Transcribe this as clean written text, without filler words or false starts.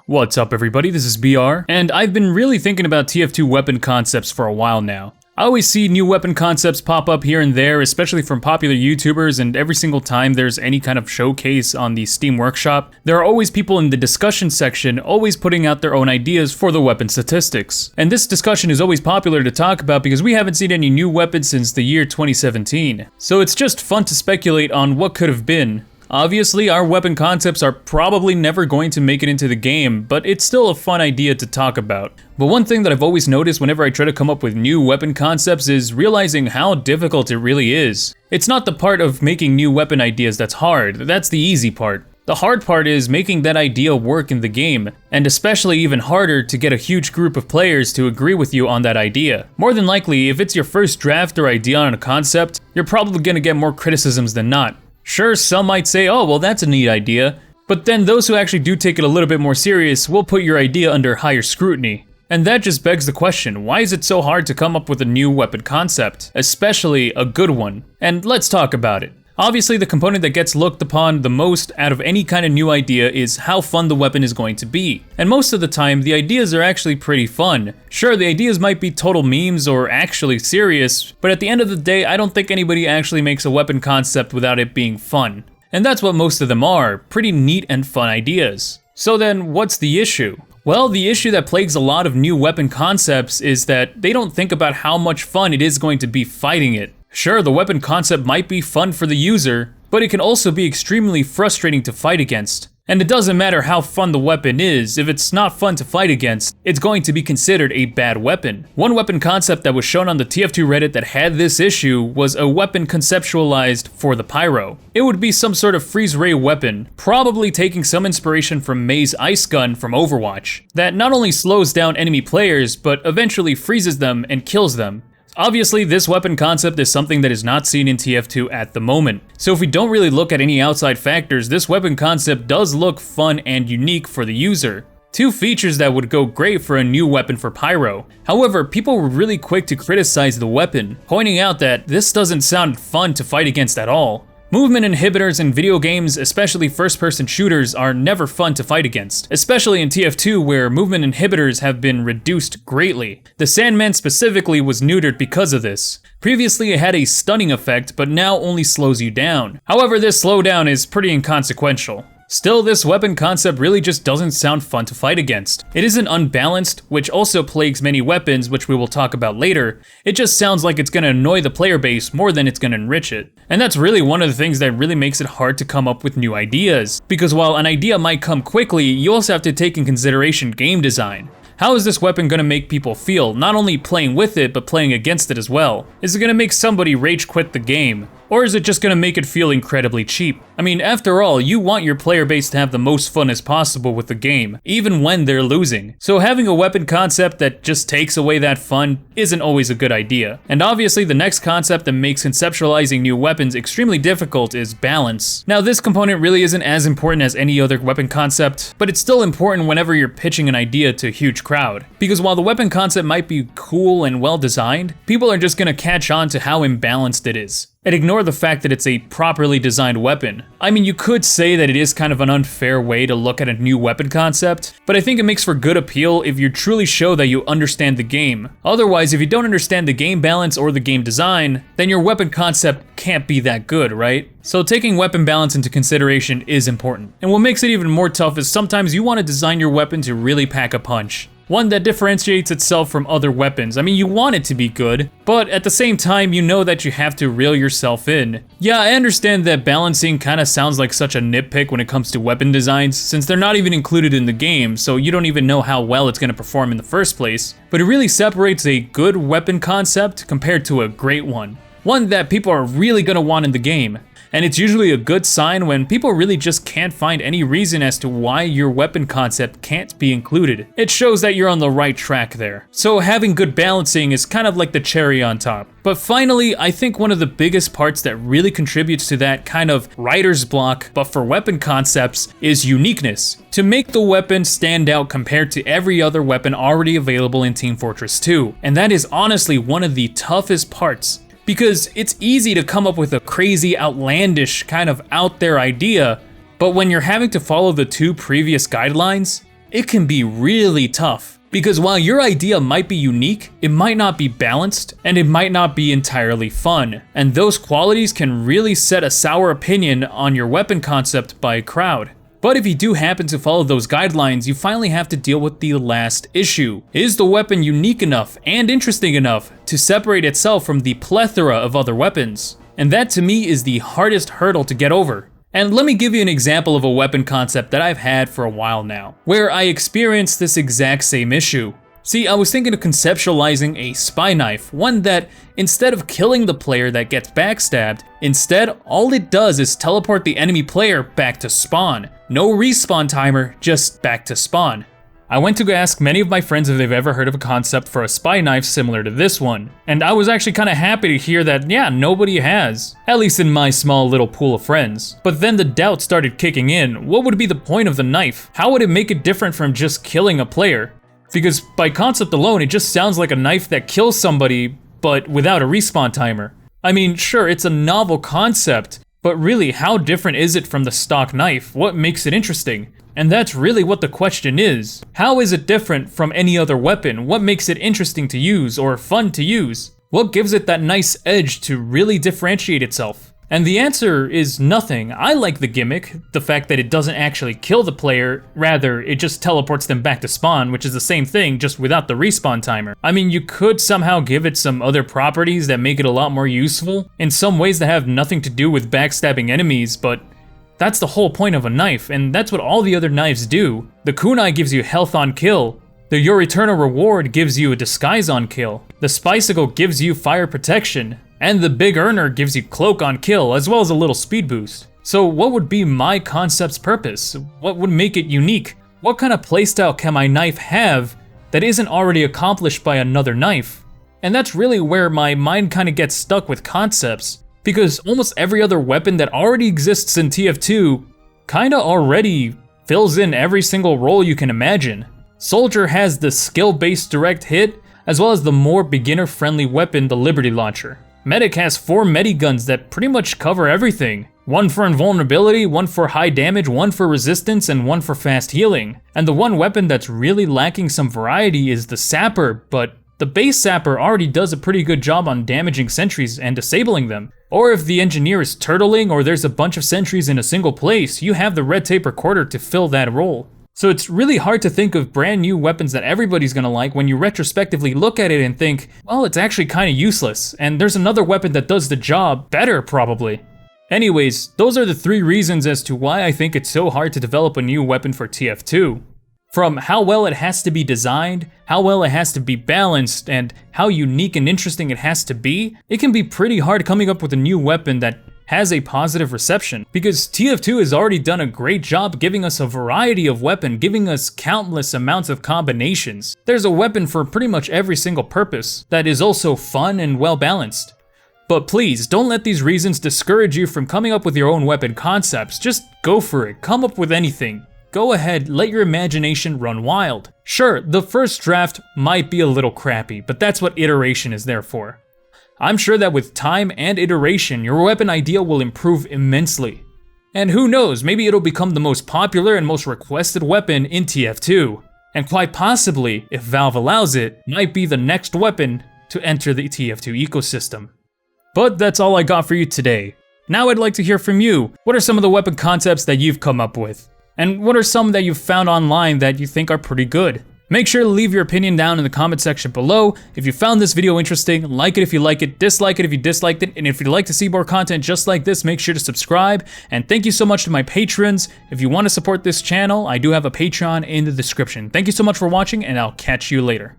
What's up everybody, this is BR, and I've been really thinking about TF2 weapon concepts for a while now. I always see new weapon concepts pop up here and there, especially from popular YouTubers, and every single time there's any kind of showcase on the Steam Workshop, there are always people in the discussion section always putting out their own ideas for the weapon statistics. And this discussion is always popular to talk about because we haven't seen any new weapons since the year 2017. So it's just fun to speculate on what could have been. Obviously, our weapon concepts are probably never going to make it into the game, but it's still a fun idea to talk about. But one thing that I've always noticed whenever I try to come up with new weapon concepts is realizing how difficult it really is. It's not the part of making new weapon ideas that's hard, that's the easy part. The hard part is making that idea work in the game, and especially even harder to get a huge group of players to agree with you on that idea. More than likely, if it's your first draft or idea on a concept, you're probably gonna get more criticisms than not. Sure, some might say, oh, well that's a neat idea, but then those who actually do take it a little bit more serious will put your idea under higher scrutiny. And that just begs the question, why is it so hard to come up with a new weapon concept, especially a good one? And let's talk about it. Obviously, the component that gets looked upon the most out of any kind of new idea is how fun the weapon is going to be. And most of the time, the ideas are actually pretty fun. Sure, the ideas might be total memes or actually serious, but at the end of the day, I don't think anybody actually makes a weapon concept without it being fun. And that's what most of them are, pretty neat and fun ideas. So then, what's the issue? Well, the issue that plagues a lot of new weapon concepts is that they don't think about how much fun it is going to be fighting it. Sure, the weapon concept might be fun for the user, but it can also be extremely frustrating to fight against. And it doesn't matter how fun the weapon is, if it's not fun to fight against, it's going to be considered a bad weapon. One weapon concept that was shown on the TF2 Reddit that had this issue was a weapon conceptualized for the pyro. It would be some sort of freeze ray weapon, probably taking some inspiration from Mei's ice gun from Overwatch, that not only slows down enemy players, but eventually freezes them and kills them. Obviously, this weapon concept is something that is not seen in TF2 at the moment. So if we don't really look at any outside factors, this weapon concept does look fun and unique for the user. Two features that would go great for a new weapon for Pyro. However, people were really quick to criticize the weapon, pointing out that this doesn't sound fun to fight against at all. Movement inhibitors in video games, especially first-person shooters, are never fun to fight against, especially in TF2 where movement inhibitors have been reduced greatly. The Sandman specifically was neutered because of this. Previously it had a stunning effect, but now only slows you down. However, this slowdown is pretty inconsequential. Still, this weapon concept really just doesn't sound fun to fight against. It isn't unbalanced, which also plagues many weapons, which we will talk about later. It just sounds like it's gonna annoy the player base more than it's gonna enrich it. And that's really one of the things that really makes it hard to come up with new ideas. Because while an idea might come quickly, you also have to take in consideration game design. How is this weapon gonna make people feel, not only playing with it, but playing against it as well? Is it gonna make somebody rage quit the game? Or is it just gonna make it feel incredibly cheap? I mean, after all, you want your player base to have the most fun as possible with the game, even when they're losing. So having a weapon concept that just takes away that fun isn't always a good idea. And obviously the next concept that makes conceptualizing new weapons extremely difficult is balance. Now this component really isn't as important as any other weapon concept, but it's still important whenever you're pitching an idea to a huge crowd. Because while the weapon concept might be cool and well designed, people are just gonna catch on to how imbalanced it is and ignore the fact that it's a properly designed weapon. I mean, you could say that it is kind of an unfair way to look at a new weapon concept, but I think it makes for good appeal if you truly show that you understand the game. Otherwise, if you don't understand the game balance or the game design, then your weapon concept can't be that good, right? So taking weapon balance into consideration is important. And what makes it even more tough is sometimes you want to design your weapon to really pack a punch. One that differentiates itself from other weapons. I mean, you want it to be good, but at the same time, you know that you have to reel yourself in. Yeah, I understand that balancing kinda sounds like such a nitpick when it comes to weapon designs, since they're not even included in the game, so you don't even know how well it's gonna perform in the first place. But it really separates a good weapon concept compared to a great one. One that people are really gonna want in the game. And it's usually a good sign when people really just can't find any reason as to why your weapon concept can't be included. It shows that you're on the right track there. So having good balancing is kind of like the cherry on top. But finally, I think one of the biggest parts that really contributes to that kind of writer's block, but for weapon concepts, is uniqueness. To make the weapon stand out compared to every other weapon already available in Team Fortress 2. And that is honestly one of the toughest parts. Because it's easy to come up with a crazy, outlandish, kind of out there idea, but when you're having to follow the two previous guidelines, it can be really tough. Because while your idea might be unique, it might not be balanced, and it might not be entirely fun. And those qualities can really set a sour opinion on your weapon concept by a crowd. But if you do happen to follow those guidelines, you finally have to deal with the last issue. Is the weapon unique enough and interesting enough to separate itself from the plethora of other weapons? And that to me is the hardest hurdle to get over. And let me give you an example of a weapon concept that I've had for a while now, where I experienced this exact same issue. See, I was thinking of conceptualizing a spy knife, one that, instead of killing the player that gets backstabbed, instead, all it does is teleport the enemy player back to spawn. No respawn timer, just back to spawn. I went to go ask many of my friends if they've ever heard of a concept for a spy knife similar to this one, and I was actually kind of happy to hear that, yeah, nobody has. At least in my small little pool of friends. But then the doubt started kicking in. What would be the point of the knife? How would it make it different from just killing a player? Because by concept alone, it just sounds like a knife that kills somebody, but without a respawn timer. I mean, sure, it's a novel concept, but really, how different is it from the stock knife? What makes it interesting? And that's really what the question is. How is it different from any other weapon? What makes it interesting to use or fun to use? What gives it that nice edge to really differentiate itself? And the answer is nothing. I like the gimmick, the fact that it doesn't actually kill the player, rather it just teleports them back to spawn, which is the same thing, just without the respawn timer. I mean, you could somehow give it some other properties that make it a lot more useful, in some ways that have nothing to do with backstabbing enemies, but that's the whole point of a knife, and that's what all the other knives do. The kunai gives you health on kill. The Your Eternal Reward gives you a disguise on kill. The Spicicle gives you fire protection. And the Big Earner gives you cloak on kill, as well as a little speed boost. So what would be my concept's purpose? What would make it unique? What kind of playstyle can my knife have that isn't already accomplished by another knife? And that's really where my mind kind of gets stuck with concepts, because almost every other weapon that already exists in TF2 kinda already fills in every single role you can imagine. Soldier has the skill-based direct hit, as well as the more beginner-friendly weapon, the Liberty Launcher. Medic has 4 mediguns that pretty much cover everything. One for invulnerability, one for high damage, one for resistance, and one for fast healing. And the one weapon that's really lacking some variety is the Sapper, but the base Sapper already does a pretty good job on damaging sentries and disabling them. Or if the engineer is turtling or there's a bunch of sentries in a single place, you have the red tape recorder to fill that role. So it's really hard to think of brand new weapons that everybody's gonna like when you retrospectively look at it and think, well, it's actually kinda useless, and there's another weapon that does the job better, probably. Anyways, those are the 3 reasons as to why I think it's so hard to develop a new weapon for TF2. From how well it has to be designed, how well it has to be balanced, and how unique and interesting it has to be, it can be pretty hard coming up with a new weapon that has a positive reception, because TF2 has already done a great job giving us a variety of weapon, giving us countless amounts of combinations. There's a weapon for pretty much every single purpose that is also fun and well balanced. But please, don't let these reasons discourage you from coming up with your own weapon concepts. Just go for it, come up with anything. Go ahead, let your imagination run wild. Sure, the first draft might be a little crappy, but that's what iteration is there for. I'm sure that with time and iteration, your weapon idea will improve immensely. And who knows, maybe it'll become the most popular and most requested weapon in TF2. And quite possibly, if Valve allows it, might be the next weapon to enter the TF2 ecosystem. But that's all I got for you today. Now I'd like to hear from you. What are some of the weapon concepts that you've come up with? And what are some that you've found online that you think are pretty good? Make sure to leave your opinion down in the comment section below. If you found this video interesting, like it if you like it, dislike it if you disliked it, and if you'd like to see more content just like this, make sure to subscribe. And thank you so much to my patrons. If you want to support this channel, I do have a Patreon in the description. Thank you so much for watching, and I'll catch you later.